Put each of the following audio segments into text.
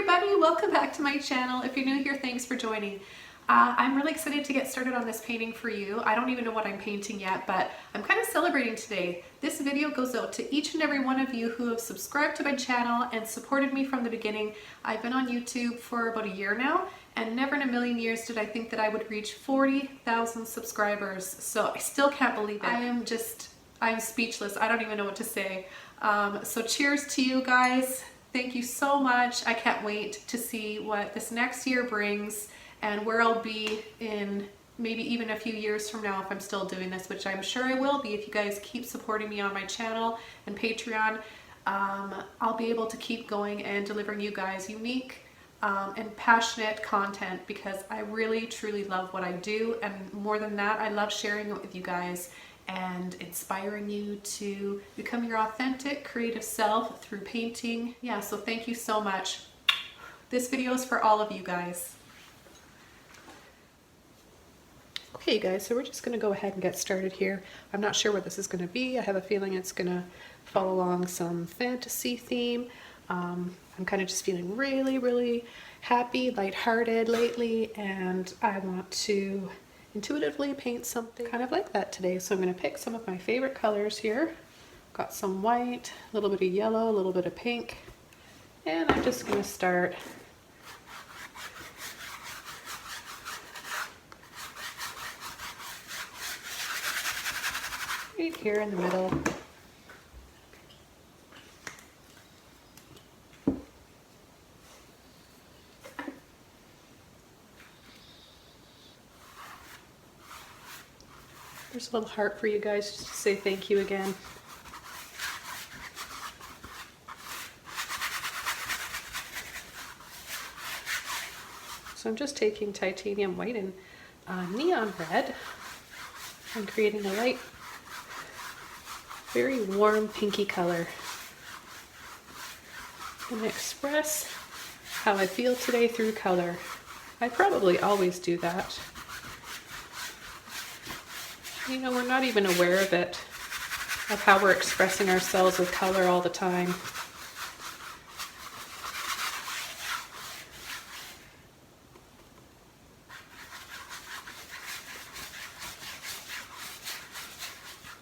everybody, welcome back to my channel. If you're new here, thanks for joining. I'm really excited to get started on this painting for you. I don't even know what I'm painting yet, but I'm kind of celebrating today. This video goes out to each and every one of you who have subscribed to my channel and supported me from the beginning. I've been on YouTube for about a year now, and never in a million years did I think that I would reach 40,000 subscribers. So I still can't believe it. I'm speechless. I don't even know what to say. So cheers to you guys. Thank you so much. I can't wait to see what this next year brings and where I'll be in maybe even a few years from now if I'm still doing this, which I'm sure I will be if you guys keep supporting me on my channel and Patreon. I'll be able to keep going and delivering you guys unique and passionate content because I really truly love what I do, and more than that, I love sharing it with you guys and inspiring you to become your authentic creative self through painting. Yeah, so thank you so much. This video is for all of you guys. Okay, you guys, so we're just going to go ahead and get started here. I'm not sure what this is going to be. I have a feeling it's going to follow along some fantasy theme. I'm kind of just feeling really happy, lighthearted lately, and I want to intuitively paint something kind of like that today. So I'm going to pick some of my favorite colors here. Got some white, a little bit of yellow, a little bit of pink, and I'm just going to start right here in the middle. There's a little heart for you guys just to say thank you again. So I'm just taking titanium white and neon red and creating a light, very warm pinky color. I'm going to express how I feel today through color. I probably always do that. You know, we're not even aware of it, of how we're expressing ourselves with color all the time.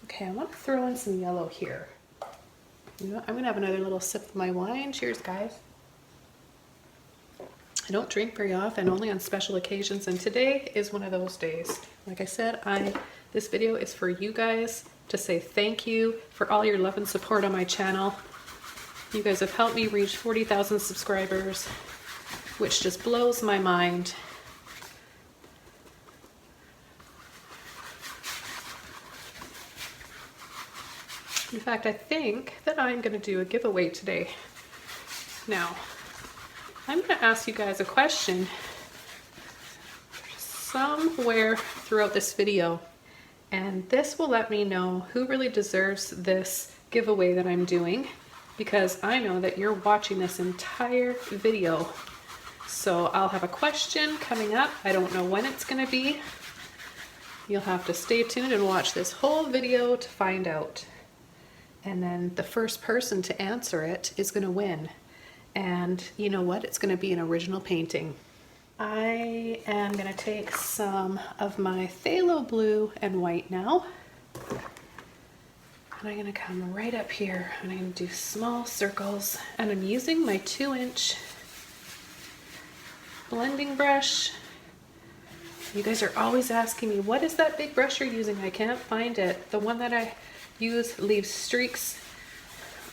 Okay, I want to throw in some yellow here. You know, I'm going to have another little sip of my wine. Cheers, guys. I don't drink very often, only on special occasions, and today is one of those days. Like I said, this video is for you guys to say thank you for all your love and support on my channel. You guys have helped me reach 40,000 subscribers, which just blows my mind. In fact, I think that I'm going to do a giveaway today. Now, I'm going to ask you guys a question somewhere throughout this video, and this will let me know who really deserves this giveaway that I'm doing, because I know that you're watching this entire video. So I'll have a question coming up. I don't know when it's going to be. You'll have to stay tuned and watch this whole video to find out. And then the first person to answer it is going to win. And you know what? It's going to be an original painting. I am going to take some of my phthalo blue and white now. And I'm going to come right up here and I'm going to do small circles. And I'm using my 2-inch blending brush. You guys are always asking me, what is that big brush you're using? I can't find it. The one that I use leaves streaks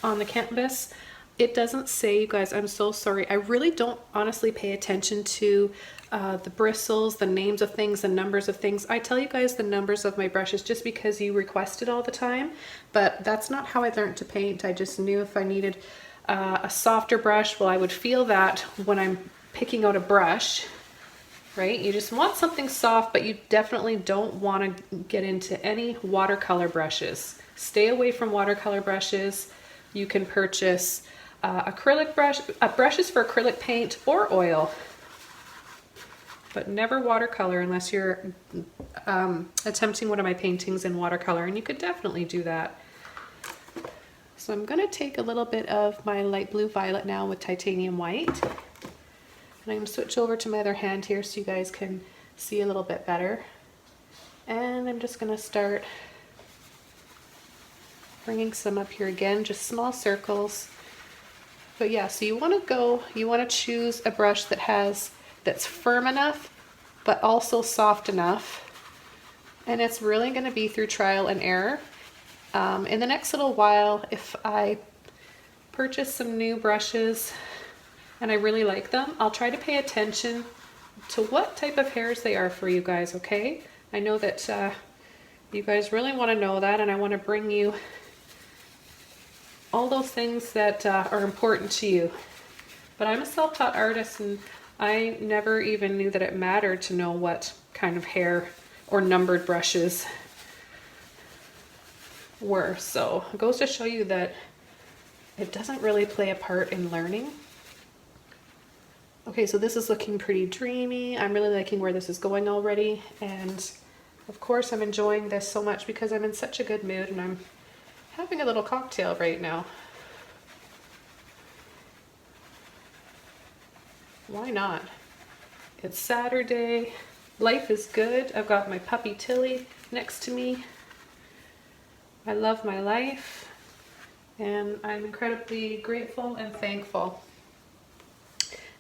on the canvas. It doesn't say, you guys, I'm so sorry. I really don't honestly pay attention to the bristles, the names of things, the numbers of things. I tell you guys the numbers of my brushes just because you request it all the time, but that's not how I learned to paint. I just knew if I needed a softer brush, well, I would feel that when I'm picking out a brush, right? You just want something soft, but you definitely don't want to get into any watercolor brushes. Stay away from watercolor brushes. You can purchase acrylic brushes for acrylic paint or oil, but never watercolor unless you're attempting one of my paintings in watercolor, and you could definitely do that. So I'm going to take a little bit of my light blue violet now with titanium white, And I'm going to switch over to my other hand here so you guys can see a little bit better. And I'm just going to start bringing some up here again, just small circles. But yeah, so you want to choose a brush that's firm enough, but also soft enough. And it's really going to be through trial and error. In the next little while, if I purchase some new brushes and I really like them, I'll try to pay attention to what type of hairs they are for you guys, okay? I know that you guys really want to know that, and I want to bring you all those things that are important to you. But I'm a self-taught artist, and I never even knew that it mattered to know what kind of hair or numbered brushes were. So it goes to show you that it doesn't really play a part in learning. Okay, so this is looking pretty dreamy. I'm really liking where this is going already. And of course I'm enjoying this so much because I'm in such a good mood and I'm having a little cocktail right now. Why not? It's Saturday. Life is good. I've got my puppy Tilly next to me. I love my life and I'm incredibly grateful and thankful.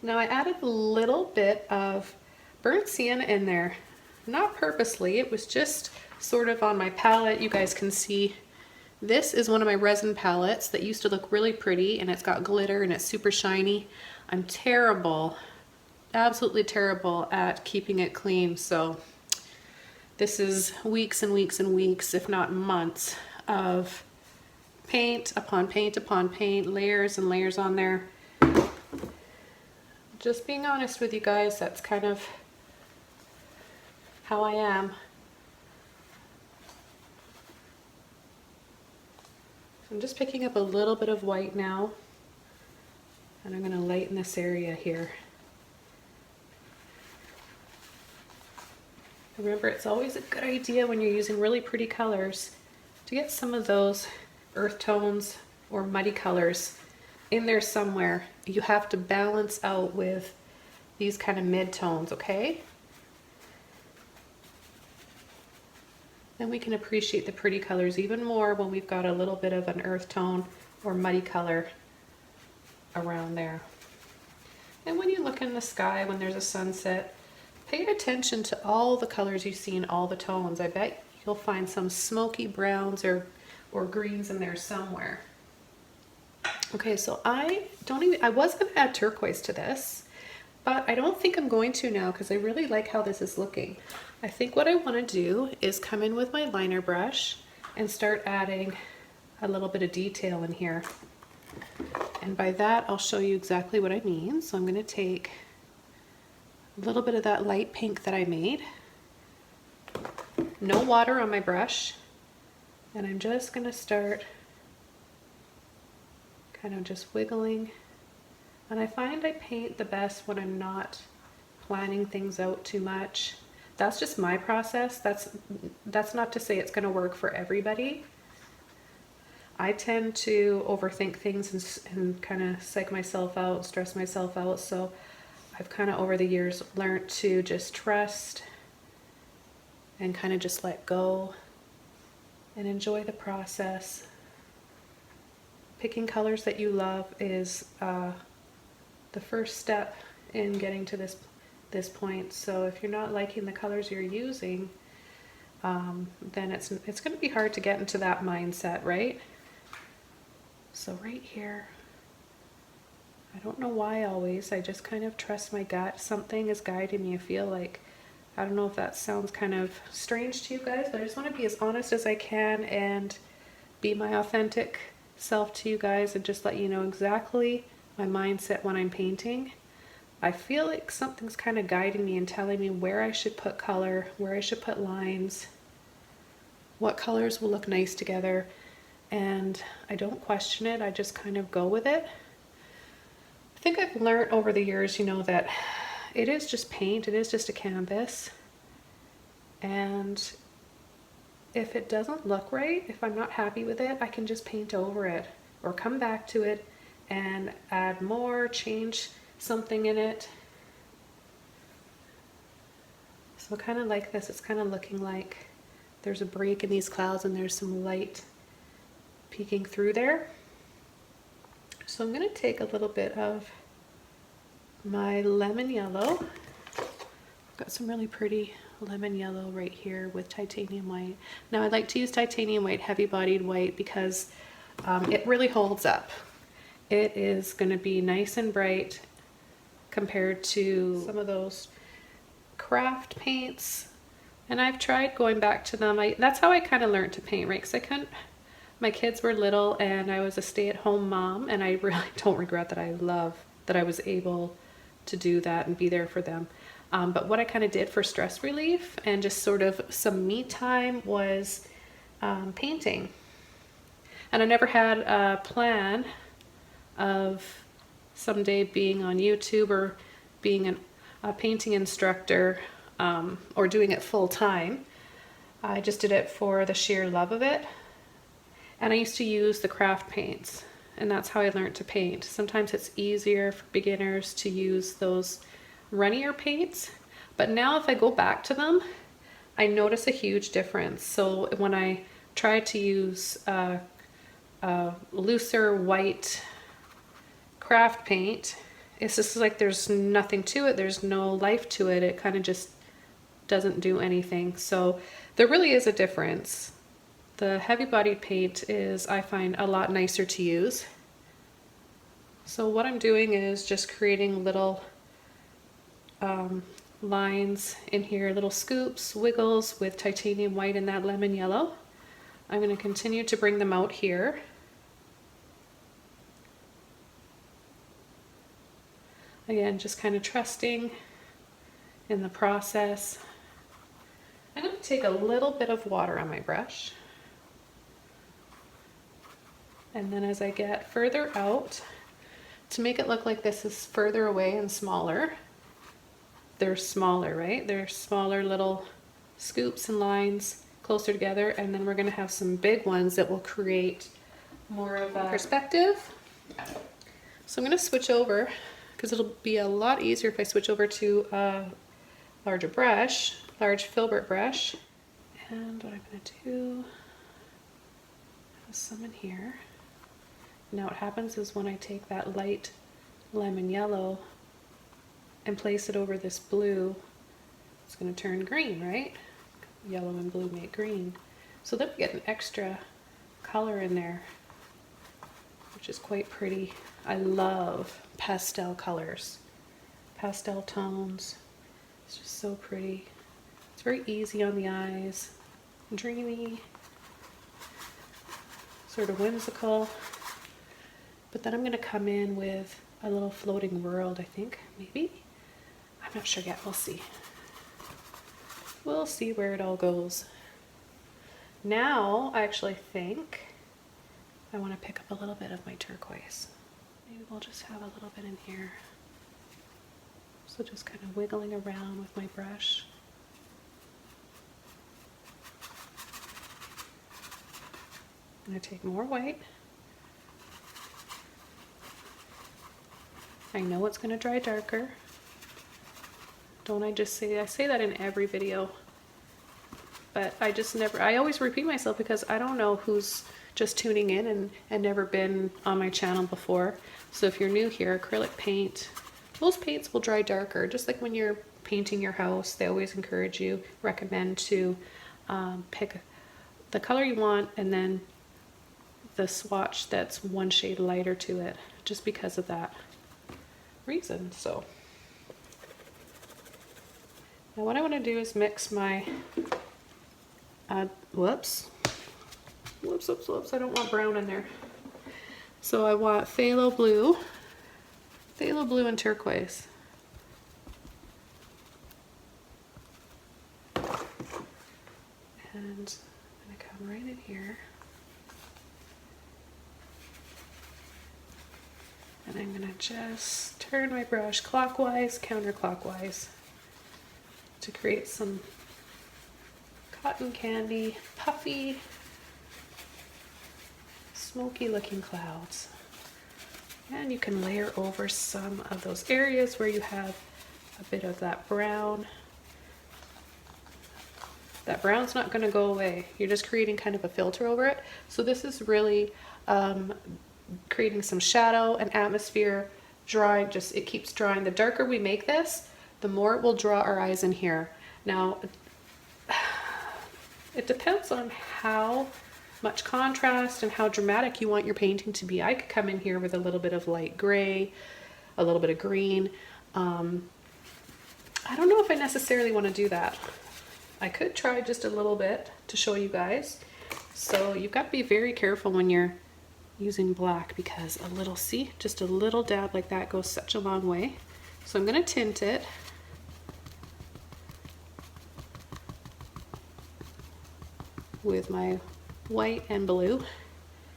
Now I added a little bit of burnt sienna in there, not purposely, it was just sort of on my palette. You guys can see this is one of my resin palettes that used to look really pretty, and it's got glitter and it's super shiny. I'm terrible, absolutely terrible at keeping it clean, so this is weeks and weeks and weeks, if not months, of paint upon paint upon paint, layers and layers on there. Just being honest with you guys, that's kind of how I am. So I'm just picking up a little bit of white now, and I'm going to lighten this area here. Remember, it's always a good idea when you're using really pretty colors to get some of those earth tones or muddy colors in there somewhere. You have to balance out with these kind of mid-tones, okay? Then we can appreciate the pretty colors even more when we've got a little bit of an earth tone or muddy color around there. And when you look in the sky, when there's a sunset, pay attention to all the colors you see in all the tones. I bet you'll find some smoky browns or greens in there somewhere. Okay, so I was going to add turquoise to this, but I don't think I'm going to now because I really like how this is looking. I think what I want to do is come in with my liner brush and start adding a little bit of detail in here. And by that, I'll show you exactly what I mean. So I'm going to take a little bit of that light pink that I made, no water on my brush, and I'm just going to start kind of just wiggling. And I find I paint the best when I'm not planning things out too much. That's just my process. That's not to say it's going to work for everybody. I tend to overthink things and kind of psych myself out, stress myself out. So I've kind of over the years learned to just trust and kind of just let go and enjoy the process. Picking colors that you love is the first step in getting to this point. So if you're not liking the colors you're using, then it's going to be hard to get into that mindset, right? So right here, I don't know why always, I just kind of trust my gut. Something is guiding me. I feel like, I don't know if that sounds kind of strange to you guys, but I just want to be as honest as I can and be my authentic self to you guys and just let you know exactly my mindset when I'm painting. I feel like something's kind of guiding me and telling me where I should put color, where I should put lines, what colors will look nice together, and I don't question it, I just kind of go with it. I think I've learned over the years, you know, that it is just paint, it is just a canvas, and if it doesn't look right, if I'm not happy with it, I can just paint over it or come back to it and add more, change something in it. So kind of like this, it's kind of looking like there's a break in these clouds and there's some light peeking through there. So I'm going to take a little bit of my lemon yellow. I've got some really pretty lemon yellow right here with titanium white. Now I like to use titanium white, heavy bodied white, because it really holds up. It is going to be nice and bright compared to some of those craft paints. And I've tried going back to them. That's how I kind of learned to paint, right? Because my kids were little and I was a stay-at-home mom, and I really don't regret that. I love that I was able to do that and be there for them. But what I kind of did for stress relief and just sort of some me time was painting. And I never had a plan of someday being on YouTube or being a painting instructor, or doing it full time. I just did it for the sheer love of it. And I used to use the craft paints, and that's how I learned to paint. Sometimes it's easier for beginners to use those runnier paints, but now if I go back to them, I notice a huge difference. So when I try to use a looser white craft paint, it's just like there's nothing to it, there's no life to it, it kind of just doesn't do anything. So there really is a difference. The heavy bodied paint is, I find, a lot nicer to use. So what I'm doing is just creating little lines in here, little scoops, wiggles with titanium white and that lemon yellow. I'm going to continue to bring them out here. Again, just kind of trusting in the process. I'm going to take a little bit of water on my brush. And then as I get further out, to make it look like this is further away and smaller, they're smaller, right? They're smaller little scoops and lines closer together, and then we're going to have some big ones that will create more of a perspective. So I'm going to switch over, because it'll be a lot easier if I switch over to a larger brush, large Filbert brush. And what I'm going to do, have some in here. Now what happens is when I take that light lemon yellow and place it over this blue, it's going to turn green, right? Yellow and blue make green. So then we get an extra color in there, which is quite pretty. I love pastel colors, pastel tones. It's just so pretty. It's very easy on the eyes, dreamy, sort of whimsical. But then I'm going to come in with a little floating world, I think, maybe. I'm not sure yet. We'll see. We'll see where it all goes. Now, I actually think I want to pick up a little bit of my turquoise. Maybe we'll just have a little bit in here. So just kind of wiggling around with my brush. I'm going to take more white. I know it's going to dry darker. Don't I just say, I say that in every video, but I always repeat myself because I don't know who's just tuning in and never been on my channel before. So if you're new here, acrylic paint, most paints will dry darker. Just like when you're painting your house, they always recommend to pick the color you want and then the swatch that's one shade lighter to it, just because of that reason. So now what I want to do is mix my whoops, I don't want brown in there. So I want phthalo blue and turquoise. And I'm going to come right in here. And I'm going to just turn my brush clockwise, counterclockwise to create some cotton candy, puffy, smoky looking clouds. And you can layer over some of those areas where you have a bit of that brown That brown's not going to go away. You're just creating kind of a filter over it. So this is really creating some shadow and atmosphere, drawing, just it keeps drawing. The darker we make this, the more it will draw our eyes in here. Now, it depends on how much contrast and how dramatic you want your painting to be. I could come in here with a little bit of light gray, a little bit of green. I don't know if I necessarily want to do that. I could try just a little bit to show you guys. So you've got to be very careful when you're using black, because a little, see, just a little dab like that goes such a long way. So I'm going to tint it. With my white and blue.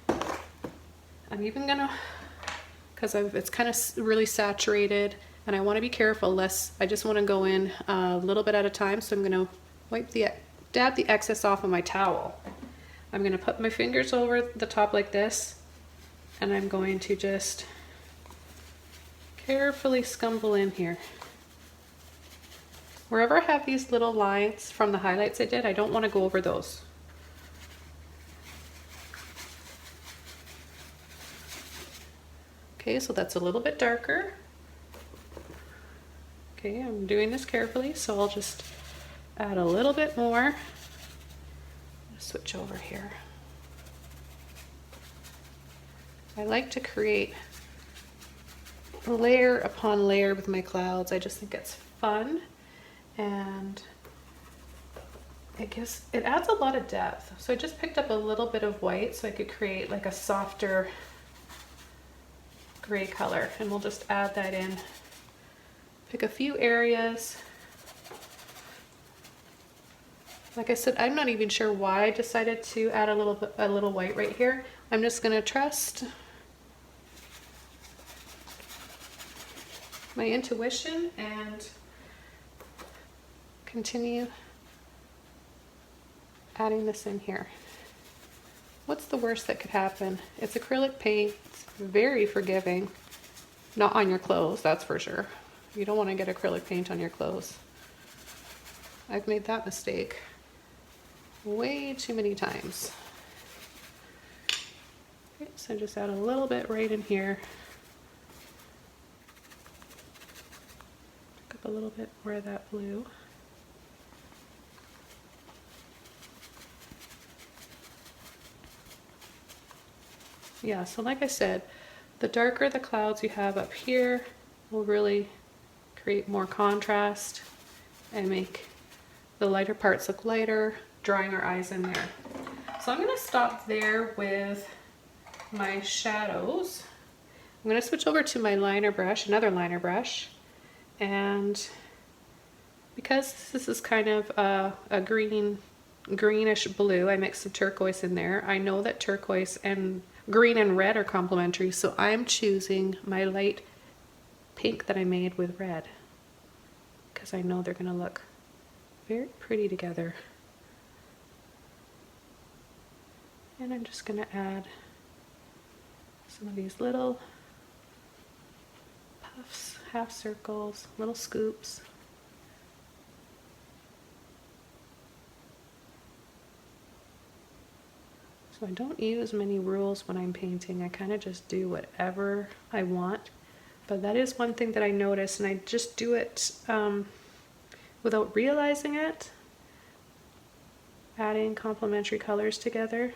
I'm even gonna, because it's kind of really saturated and I want to be careful lest, I just want to go in a little bit at a time. So I'm going to dab the excess off of my towel. I'm going to put my fingers over the top like this, and I'm going to just carefully scumble in here. Wherever I have these little lines from the highlights I did, I don't want to go over those. Okay, so that's a little bit darker. Okay, I'm doing this carefully, so I'll just add a little bit more. Switch over here. I like to create layer upon layer with my clouds. I just think it's fun, and it adds a lot of depth. So I just picked up a little bit of white so I could create like a softer gray color, and we'll just add that in. Pick a few areas. Like I said, I'm not even sure why I decided to add a little white right here. I'm just going to trust my intuition and continue adding this in here. What's the worst that could happen? It's acrylic paint. It's very forgiving. Not on your clothes, that's for sure. You don't want to get acrylic paint on your clothes. I've made that mistake way too many times. Okay, so just add a little bit right in here. Pick up a little bit more of that blue. Yeah, so like I said, the darker the clouds you have up here will really create more contrast and make the lighter parts look lighter, drawing our eyes in there. So I'm going to stop there with my shadows. I'm going to switch over to my liner brush, another liner brush, and because this is kind of a greenish blue, I mixed some turquoise in there. I know that turquoise and green and red are complementary, so I'm choosing my light pink that I made with red because I know they're going to look very pretty together. And I'm just going to add some of these little puffs, half circles, little scoops. So I don't use many rules when I'm painting. I kind of just do whatever I want. But that is one thing that I notice, and I just do it without realizing it. Adding complementary colors together.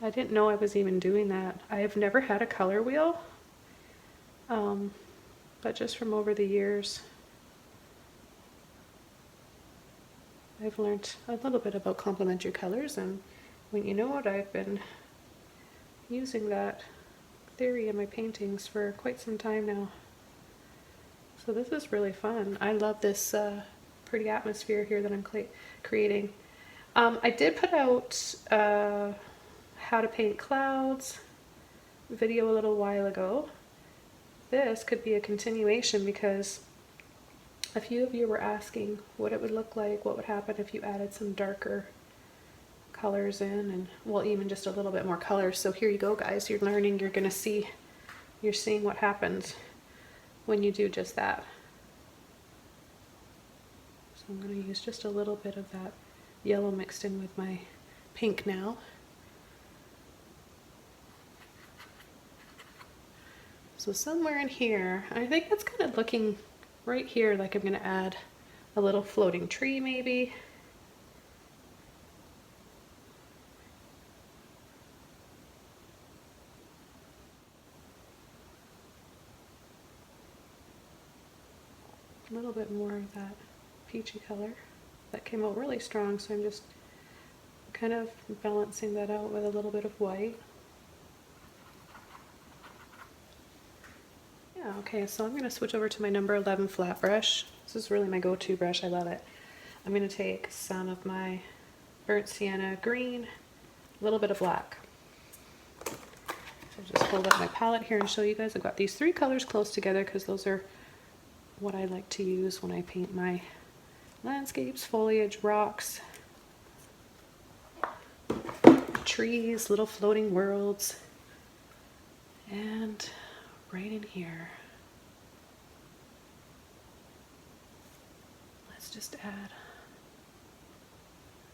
I didn't know I was even doing that. I have never had a color wheel, but just from over the years, I've learned a little bit about complementary colors, and when you know what, I've been using that theory in my paintings for quite some time now. So this is really fun. I love this pretty atmosphere here that I'm creating. I did put out how to paint clouds video a little while ago. This could be a continuation because a few of you were asking what it would look like, what would happen if you added some darker colors in, and well, even just a little bit more color. So here you go, guys. You're learning. You're gonna see. You're seeing what happens when you do just that. So I'm gonna use just a little bit of that yellow mixed in with my pink now. So somewhere in here, I think that's kind of looking right here like I'm going to add a little floating tree maybe. A little bit more of that peachy color. That came out really strong, so I'm just kind of balancing that out with a little bit of white. Yeah, okay, so I'm going to switch over to my number 11 flat brush. This is really my go-to brush, I love it. I'm going to take some of my burnt sienna green, a little bit of black. So just hold up my palette here and show you guys. I've got these three colors close together because those are what I like to use when I paint my landscapes, foliage, rocks, trees, little floating worlds. And right in here, let's just add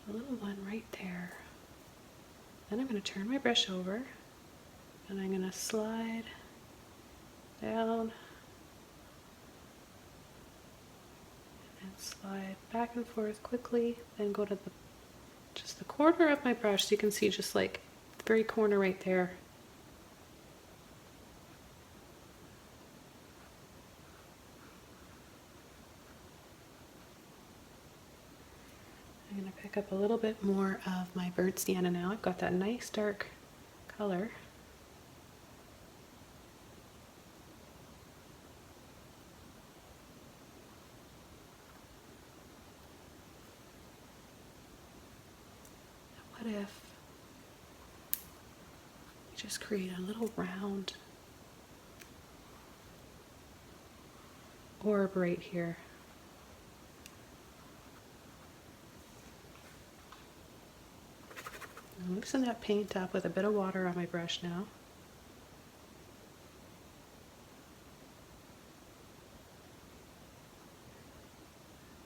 a little one right there. Then I'm going to turn my brush over and I'm going to slide down and slide back and forth quickly, then go to just the corner of my brush so you can see just like the very corner right there. I'm going to pick up a little bit more of my burnt sienna now. I've got that nice dark color. What if we just create a little round orb right here? I'm mixing that paint up with a bit of water on my brush now.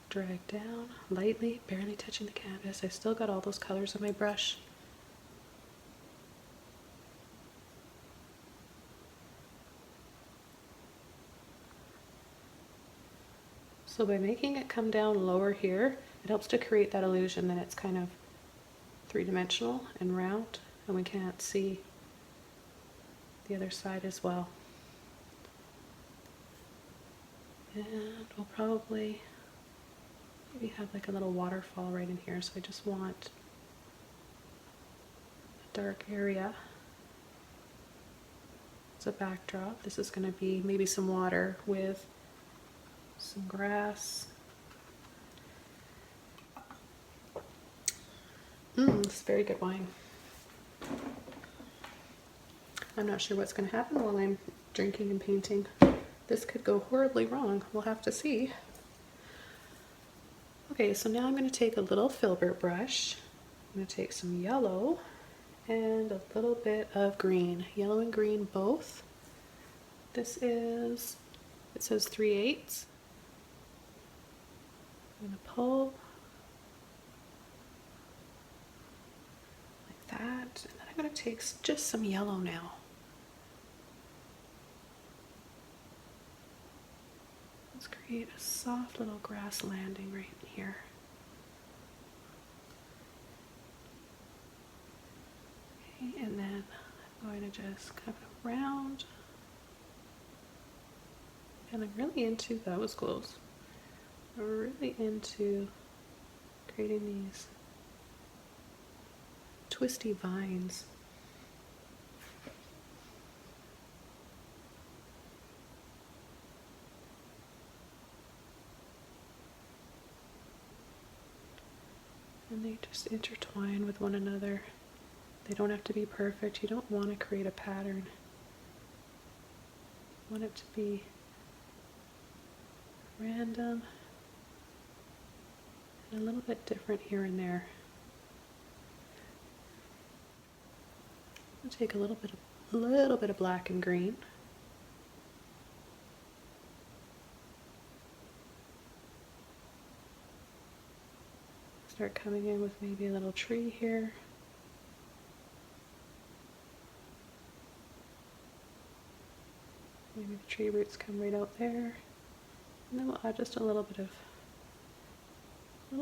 Drag down lightly, barely touching the canvas. I still got all those colors on my brush. So by making it come down lower here, it helps to create that illusion that it's kind of three-dimensional and round, and we can't see the other side as well. And we'll probably maybe have like a little waterfall right in here, so I just want a dark area as a backdrop. This is going to be maybe some water with some grass. It's very good wine. I'm not sure what's going to happen while I'm drinking and painting. This could go horribly wrong. We'll have to see. Okay, so now I'm going to take a little Filbert brush. I'm going to take some yellow and a little bit of green. Yellow and green both. This is, it says 3/8. I'm going to pull like that, and then I'm going to take just some yellow now. Let's create a soft little grass landing right in here. Okay, and then I'm going to just kind of round. And I'm really into, that was close. I'm really into creating these twisty vines. And they just intertwine with one another. They don't have to be perfect. You don't want to create a pattern. You want it to be random and a little bit different here and there. I'll take a little bit of black and green. start coming in with maybe a little tree here. Maybe the tree roots come right out there. And then we'll add just a little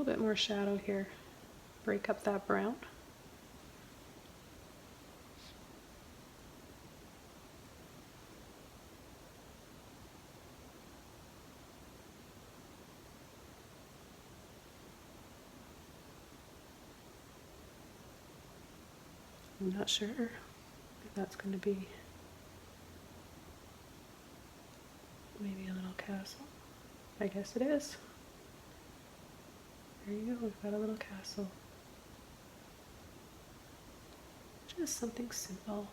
bit more shadow here. Break up that brown. I'm not sure if that's going to be maybe a little castle. I guess it is. There you go, we've got a little castle. Just something simple.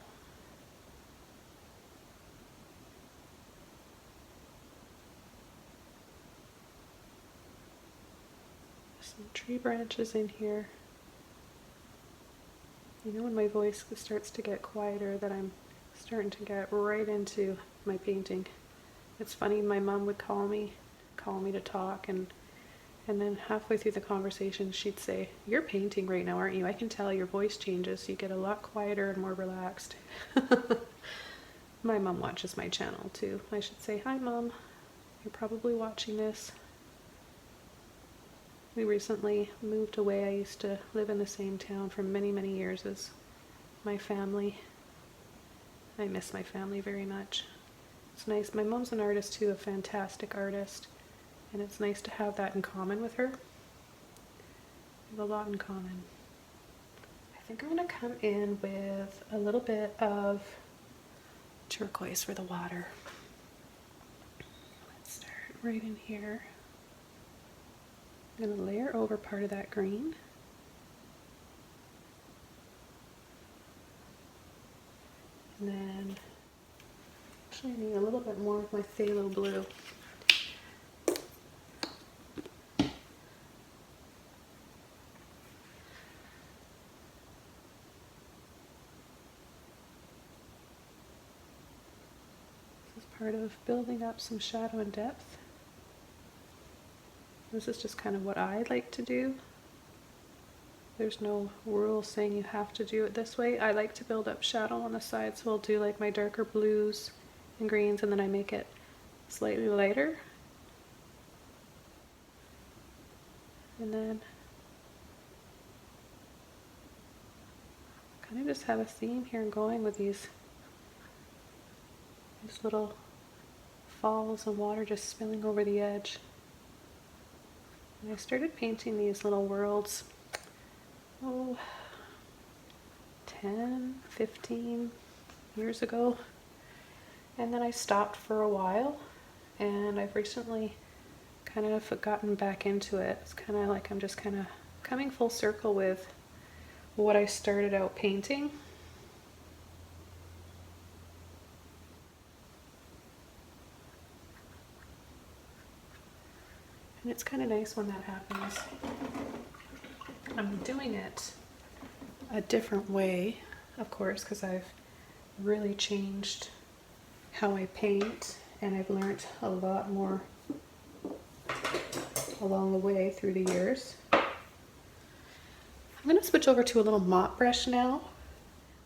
Some tree branches in here. You know, when my voice starts to get quieter, that I'm starting to get right into my painting. It's funny, my mom would call me to talk, and then halfway through the conversation she'd say, "You're painting right now, aren't you? I can tell your voice changes. You get a lot quieter and more relaxed." My mom watches my channel too. I should say, "Hi Mom, you're probably watching this." We recently moved away. I used to live in the same town for many, many years as my family. I miss my family very much. It's nice. My mom's an artist too, a fantastic artist, and it's nice to have that in common with her. We have a lot in common. I think I'm going to come in with a little bit of turquoise for the water. Let's start right in here. I'm going to layer over part of that green. And then, actually I need a little bit more of my phthalo blue. This is part of building up some shadow and depth. This is just kind of what I like to do. There's no rule saying you have to do it this way. I like to build up shadow on the side, so I'll do like my darker blues and greens, and then I make it slightly lighter. And then kind of just have a theme here going with these little falls of water just spilling over the edge. And I started painting these little worlds, 10, 15 years ago. And then I stopped for a while, and I've recently kind of gotten back into it. It's kind of like I'm just kind of coming full circle with what I started out painting. And it's kind of nice when that happens. I'm doing it a different way, of course, because I've really changed how I paint, and I've learned a lot more along the way through the years. I'm going to switch over to a little mop brush now.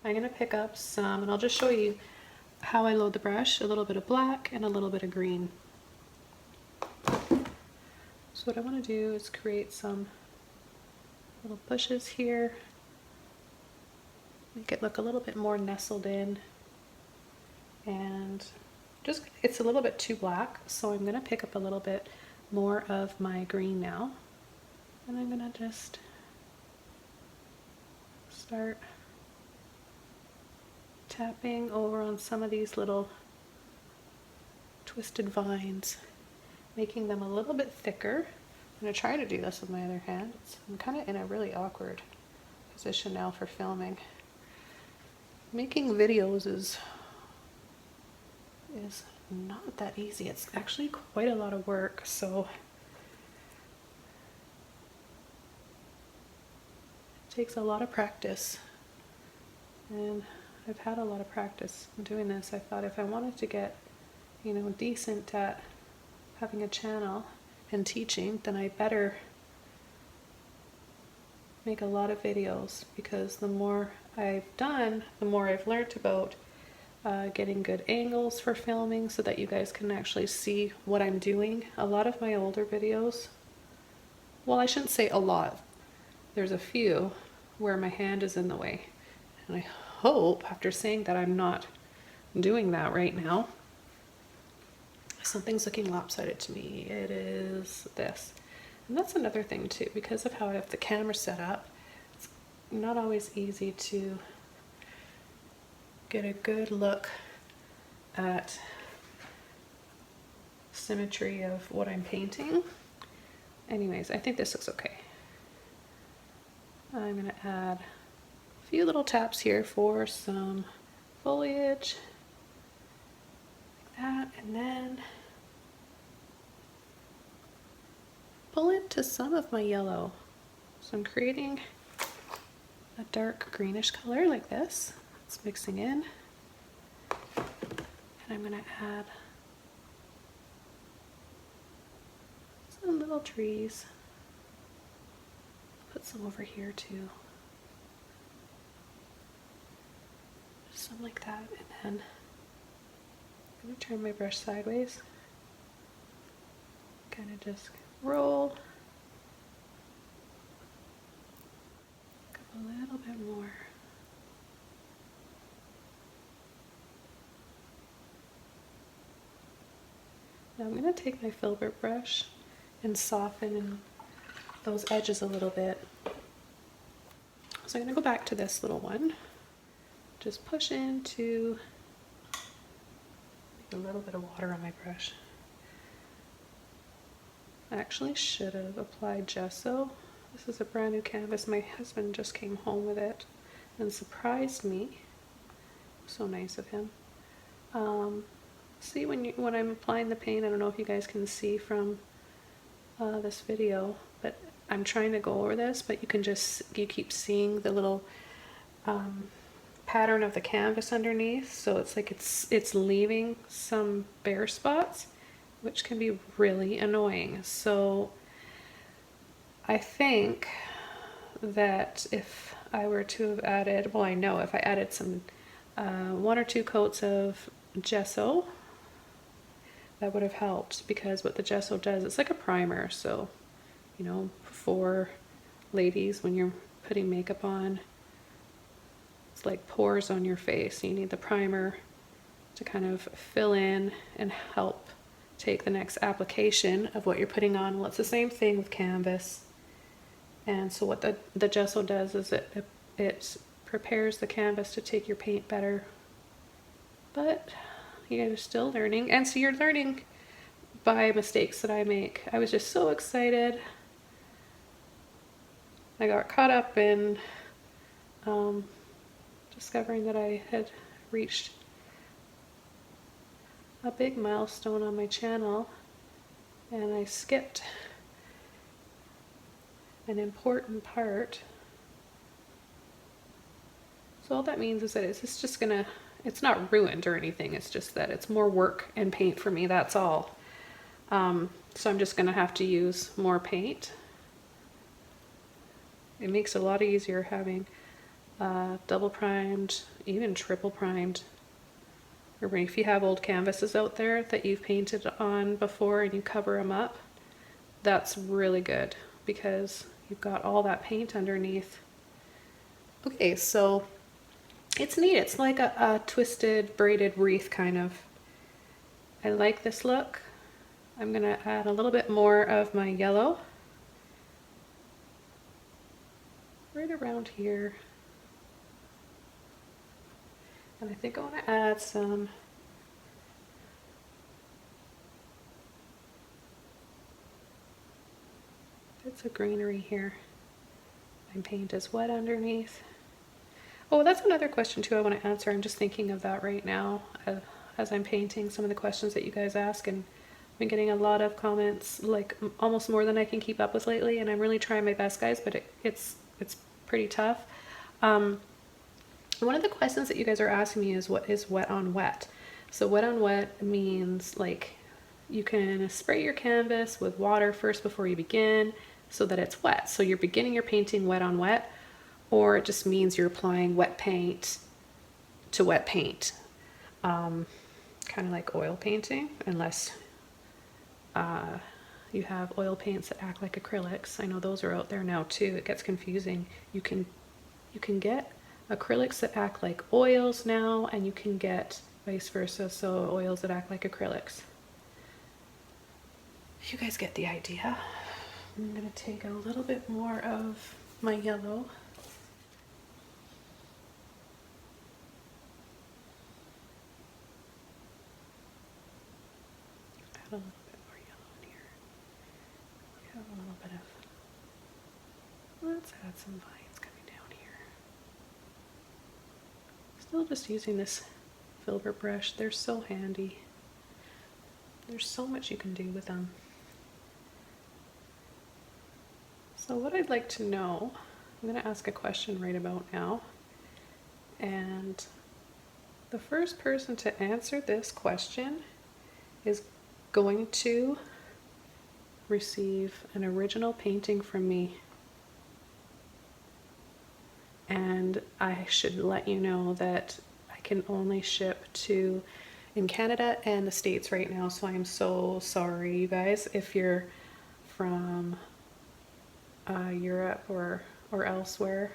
I'm going to pick up some, and I'll just show you how I load the brush, a little bit of black and a little bit of green. So what I want to do is create some little bushes here, make it look a little bit more nestled in, and just, it's a little bit too black, so I'm going to pick up a little bit more of my green now, and I'm going to just start tapping over on some of these little twisted vines, making them a little bit thicker. I'm going to try to do this with my other hand. I'm kind of in a really awkward position now for filming. Making videos is not that easy. It's actually quite a lot of work, so it takes a lot of practice. And I've had a lot of practice doing this. I thought if I wanted to get, you know, decent at having a channel and teaching, then I better make a lot of videos, because the more I've done, the more I've learned about getting good angles for filming so that you guys can actually see what I'm doing. A lot of my older videos, well, I shouldn't say a lot, there's a few where my hand is in the way, and I hope after saying that I'm not doing that right now. Something's looking lopsided to me. It is this. And that's another thing too, because of how I have the camera set up, it's not always easy to get a good look at symmetry of what I'm painting. Anyways, I think this looks okay. I'm going to add a few little taps here for some foliage, like that, and then pull into some of my yellow. So I'm creating a dark greenish color like this. It's mixing in, and I'm going to add some little trees. Put some over here too. Some like that, and then I'm going to turn my brush sideways. Kind of just roll. Go a little bit more. Now I'm going to take my Filbert brush and soften those edges a little bit. So I'm going to go back to this little one. Just push into a little bit of water on my brush. I actually should have applied gesso. This is a brand new canvas. My husband just came home with it and surprised me. So nice of him. See, when I'm applying the paint, I don't know if you guys can see from this video, but I'm trying to go over this, but you keep seeing the little pattern of the canvas underneath, so it's like it's leaving some bare spots, which can be really annoying. So I think that if I were to have added, well, I know if I added some 1 or 2 coats of gesso, that would have helped, because what the gesso does, it's like a primer. So, you know, for ladies, when you're putting makeup on, it's like pores on your face. You need the primer to kind of fill in and help take the next application of what you're putting on. Well, it's the same thing with canvas. And so what the gesso does is it prepares the canvas to take your paint better. But you guys are still learning, and so you're learning by mistakes that I make. I was just so excited. I got caught up in discovering that I had reached a big milestone on my channel, and I skipped an important part. So all that means is that it's just gonna, it's not ruined or anything, it's just that it's more work and paint for me, that's all. So I'm just gonna have to use more paint. It makes it a lot easier having double primed, even triple primed. Or if you have old canvases out there that you've painted on before and you cover them up, that's really good because you've got all that paint underneath. Okay, so it's neat. It's like a twisted braided wreath kind of. I like this look. I'm gonna add a little bit more of my yellow right around here. And I think I want to add some bits of greenery here. My paint is wet underneath. Oh, that's another question too I want to answer. I'm just thinking of that right now as I'm painting, some of the questions that you guys ask, and I've been getting a lot of comments, like almost more than I can keep up with lately, and I'm really trying my best, guys, but it's pretty tough. One of the questions that you guys are asking me is what is wet on wet. So wet on wet means like you can spray your canvas with water first before you begin, so that it's wet. So you're beginning your painting wet on wet, or it just means you're applying wet paint to wet paint. Kind of like oil painting, unless you have oil paints that act like acrylics. I know those are out there now too. It gets confusing. You can get acrylics that act like oils now, and you can get vice versa, so oils that act like acrylics. You guys get the idea. I'm going to take a little bit more of my yellow. Add a little bit more yellow in here. We have a little bit of, let's add some vines coming down here. Still just using this Filbert brush. They're so handy. There's so much you can do with them. So what I'd like to know, I'm going to ask a question right about now. And the first person to answer this question is going to receive an original painting from me. And I should let you know that I can only ship to in Canada and the States right now, so I'm so sorry, you guys, if you're from Europe or elsewhere.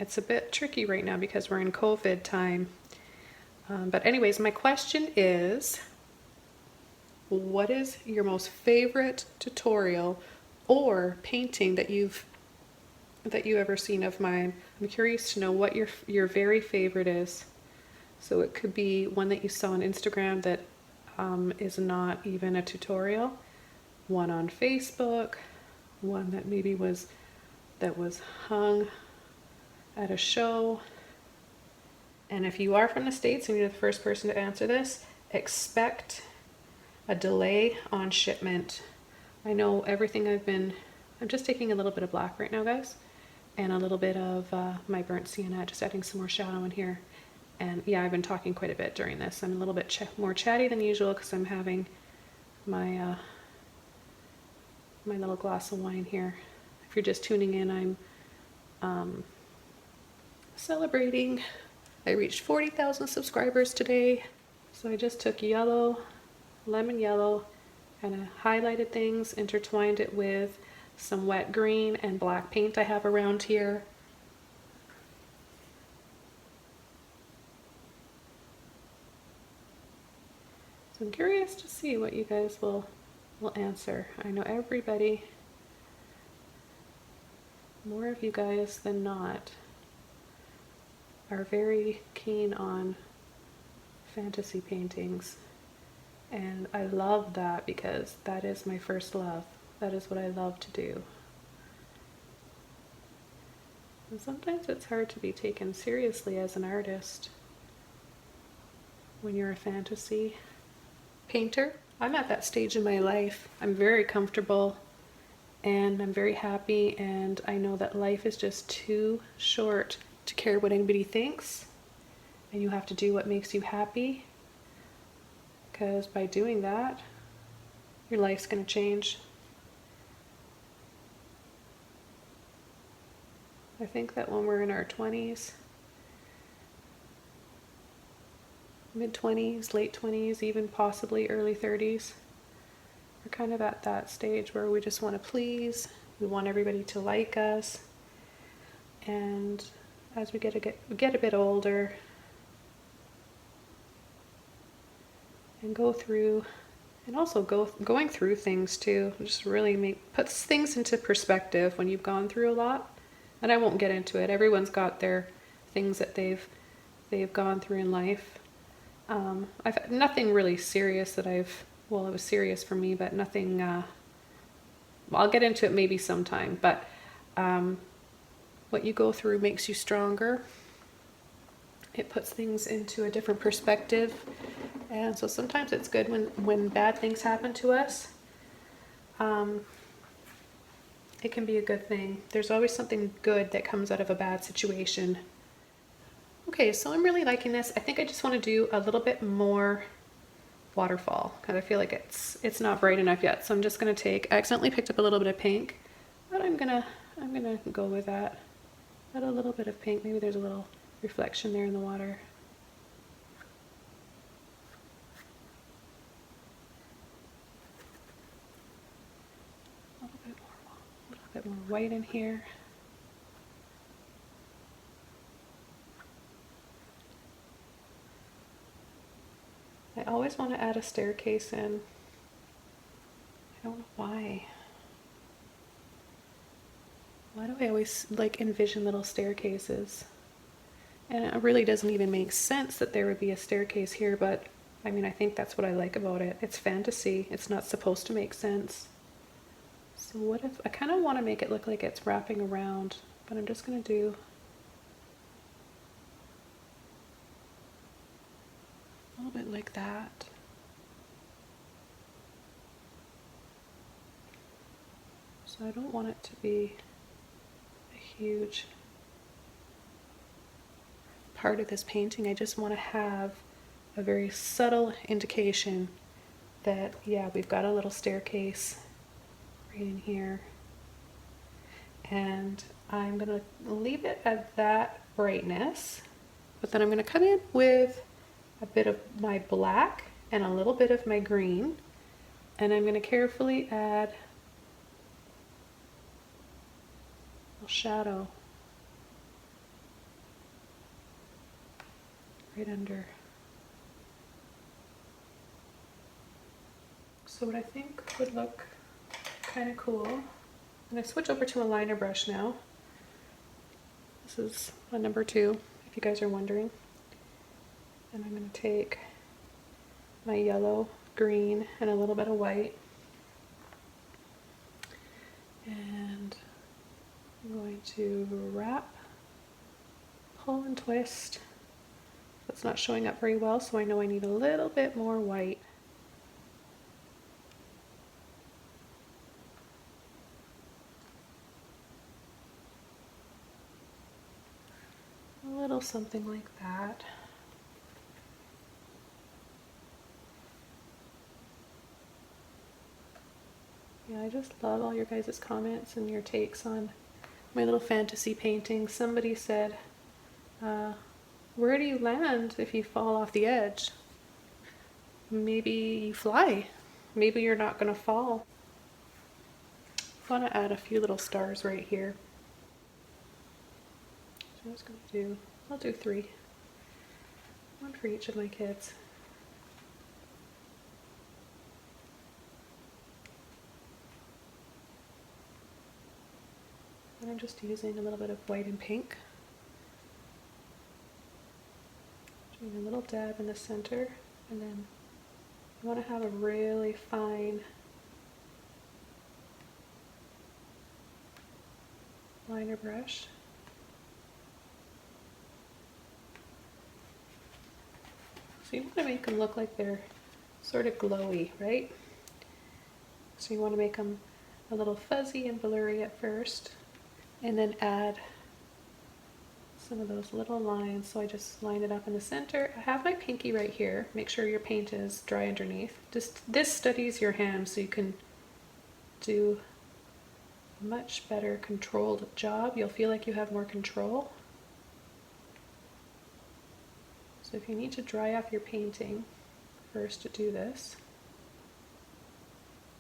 It's a bit tricky right now because we're in COVID time. But anyways, my question is, what is your most favorite tutorial or painting that you ever seen of mine? I'm curious to know what your very favorite is. So it could be one that you saw on Instagram that is not even a tutorial, one on Facebook, one that maybe was hung at a show. And if you are from the States and you're the first person to answer this, expect a delay on shipment. I know everything I'm just taking a little bit of black right now, guys, and a little bit of my burnt sienna, just adding some more shadow in here. And yeah, I've been talking quite a bit during this. I'm a little bit more chatty than usual because I'm having my my little glass of wine here. If you're just tuning in, I'm celebrating. I reached 40,000 subscribers today. So I just took yellow, lemon yellow, and I highlighted things, intertwined it with some wet green and black paint I have around here. So I'm curious to see what you guys will answer. I know everybody, more of you guys than not, are very keen on fantasy paintings. And I love that because that is my first love. That is what I love to do. And sometimes it's hard to be taken seriously as an artist when you're a fantasy painter. I'm at that stage in my life. I'm very comfortable and I'm very happy, and I know that life is just too short to care what anybody thinks, and you have to do what makes you happy, because by doing that, your life's going to change. I think that when we're in our 20s, mid-20s, late 20s, even possibly early 30s, we're kind of at that stage where we just want to please, we want everybody to like us, and as we get a bit older and go through, and also going through things too, just really puts things into perspective when you've gone through a lot. And I won't get into it. Everyone's got their things that they've gone through in life. I've had nothing really serious that well, it was serious for me, but nothing, I'll get into it maybe sometime, but what you go through makes you stronger. It puts things into a different perspective, and so sometimes it's good when bad things happen to us. It can be a good thing. There's always something good that comes out of a bad situation. Okay, so I'm really liking this. I think I just want to do a little bit more waterfall, because I feel like it's not bright enough yet. So I'm just gonna take, I accidentally picked up a little bit of pink, but I'm gonna go with that. Add a little bit of pink, maybe there's a little reflection there in the water. A little bit more white in here. I always want to add a staircase in. I don't know why. Why do I always like envision little staircases? And it really doesn't even make sense that there would be a staircase here, but I mean, I think that's what I like about it. It's fantasy. It's not supposed to make sense. So what if, I kind of want to make it look like it's wrapping around, but I'm just going to do a little bit like that. So I don't want it to be a huge part of this painting. I just want to have a very subtle indication that, yeah, we've got a little staircase right in here. And I'm going to leave it at that brightness, but then I'm going to come in with a bit of my black and a little bit of my green, and I'm going to carefully add a little shadow right under. So what I think would look kind of cool, I'm going to switch over to a liner brush now. This is a number 2, if you guys are wondering. And I'm going to take my yellow, green, and a little bit of white. And I'm going to wrap, pull and twist. It's not showing up very well, so I know I need a little bit more white. A little something like that. Yeah, I just love all your guys' comments and your takes on my little fantasy painting. Somebody said, where do you land if you fall off the edge? Maybe you fly. Maybe you're not going to fall. I want to add a few little stars right here. So I'm just going to do, I'll do 3. 1 for each of my kids. And I'm just using a little bit of white and pink. Doing a little dab in the center, and then you want to have a really fine liner brush. So you want to make them look like they're sort of glowy, right? So you want to make them a little fuzzy and blurry at first, and then add some of those little lines. So I just line it up in the center. I have my pinky right here. Make sure your paint is dry underneath. This studies your hand, so you can do a much better controlled job. You'll feel like you have more control. So if you need to dry off your painting first to do this,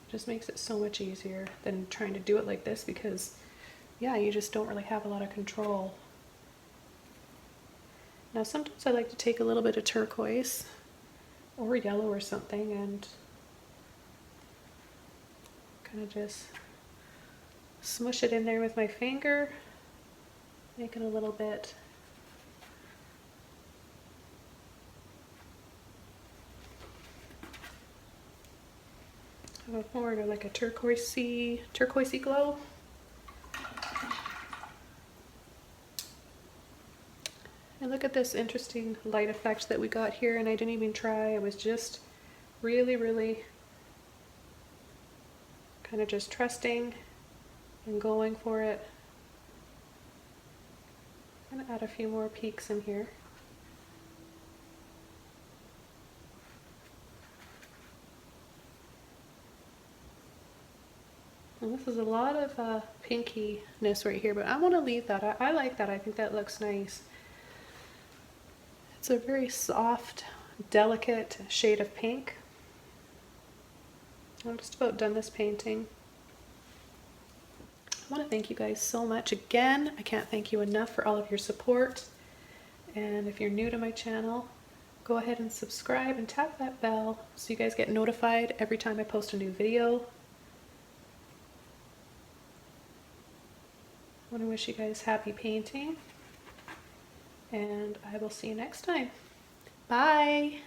it just makes it so much easier than trying to do it like this, because yeah, you just don't really have a lot of control. Now sometimes I like to take a little bit of turquoise or yellow or something and kind of just smush it in there with my finger, make it a little bit more like a turquoisey glow. And look at this interesting light effect that we got here, and I didn't even try. I was just really kind of just trusting and going for it. I'm going to add a few more peaks in here. Well, this is a lot of pinkiness right here, but I want to leave that. I like that. I think that looks nice. It's a very soft, delicate shade of pink. I'm just about done this painting. I want to thank you guys so much again. I can't thank you enough for all of your support. And if you're new to my channel, go ahead and subscribe and tap that bell so you guys get notified every time I post a new video. I want to wish you guys happy painting, and I will see you next time. Bye!